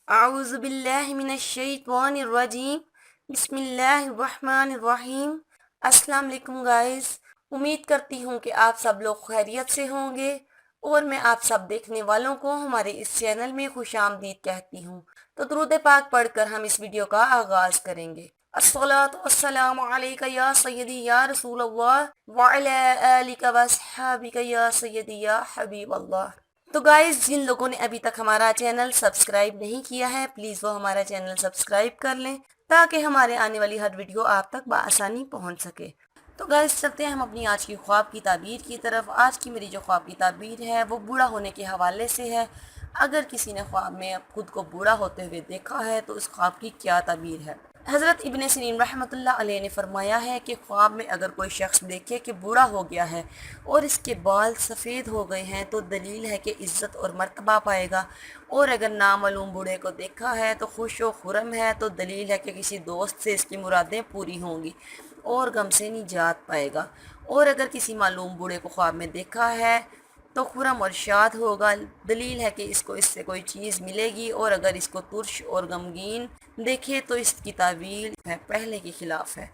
اعوذ باللہ من الشیطان الرجیم بسم اللہ الرحمن الرحیم۔ السلام علیکم گائز، امید کرتی ہوں کہ آپ سب لوگ خیریت سے ہوں گے اور میں آپ سب دیکھنے والوں کو ہمارے اس چینل میں خوش آمدید کہتی ہوں۔ تو درود پاک پڑھ کر ہم اس ویڈیو کا آغاز کریں گے۔ الصلاۃ والسلام علیک یا سیدی یا رسول اللہ وعلی آلک واصحابک یا سیدی یا حبیب اللہ۔ تو گائز، جن لوگوں نے ابھی تک ہمارا چینل سبسکرائب نہیں کیا ہے پلیز وہ ہمارا چینل سبسکرائب کر لیں تاکہ ہمارے آنے والی ہر ویڈیو آپ تک بآسانی پہنچ سکے۔ تو گائز چلتے ہیں ہم اپنی آج کی خواب کی تعبیر کی طرف۔ آج کی میری جو خواب کی تعبیر ہے وہ بوڑھا ہونے کے حوالے سے ہے۔ اگر کسی نے خواب میں خود کو بوڑھا ہوتے ہوئے دیکھا ہے تو اس خواب کی کیا تعبیر ہے؟ حضرت ابن سیرین رحمۃ اللہ علیہ نے فرمایا ہے کہ خواب میں اگر کوئی شخص دیکھے کہ بوڑھا ہو گیا ہے اور اس کے بال سفید ہو گئے ہیں تو دلیل ہے کہ عزت اور مرتبہ پائے گا، اور اگر نامعلوم بوڑھے کو دیکھا ہے تو خوش و خرم ہے تو دلیل ہے کہ کسی دوست سے اس کی مرادیں پوری ہوں گی اور غم سے نجات پائے گا، اور اگر کسی معلوم بوڑھے کو خواب میں دیکھا ہے تو خرم اور شاد ہوگا، دلیل ہے کہ اس سے کوئی چیز ملے گی، اور اگر اس کو ترش اور غمگین دیکھے تو اس کی تعویل ہے پہلے کے خلاف ہے۔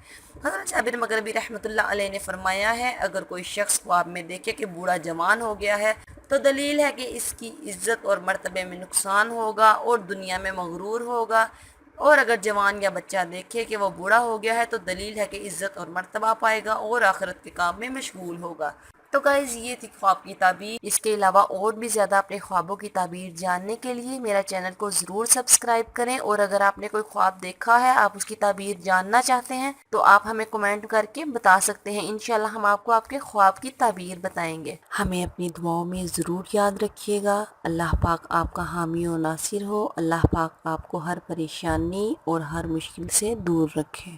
حضرت جابر مغربی رحمۃ اللہ علیہ نے فرمایا ہے اگر کوئی شخص خواب میں دیکھے کہ بوڑھا جوان ہو گیا ہے تو دلیل ہے کہ اس کی عزت اور مرتبے میں نقصان ہوگا اور دنیا میں مغرور ہوگا، اور اگر جوان یا بچہ دیکھے کہ وہ بوڑھا ہو گیا ہے تو دلیل ہے کہ عزت اور مرتبہ پائے گا اور آخرت کے کام میں مشغول ہوگا۔ تو گائز یہ تھی خواب کی تعبیر۔ اس کے علاوہ اور بھی زیادہ اپنے خوابوں کی تعبیر جاننے کے لیے میرا چینل کو ضرور سبسکرائب کریں، اور اگر آپ نے کوئی خواب دیکھا ہے، آپ اس کی تعبیر جاننا چاہتے ہیں تو آپ ہمیں کمنٹ کر کے بتا سکتے ہیں۔ انشاءاللہ ہم آپ کو آپ کے خواب کی تعبیر بتائیں گے۔ ہمیں اپنی دعاؤں میں ضرور یاد رکھیے گا۔ اللہ پاک آپ کا حامی و ناصر ہو۔ اللہ پاک آپ کو ہر پریشانی اور ہر مشکل سے دور رکھے۔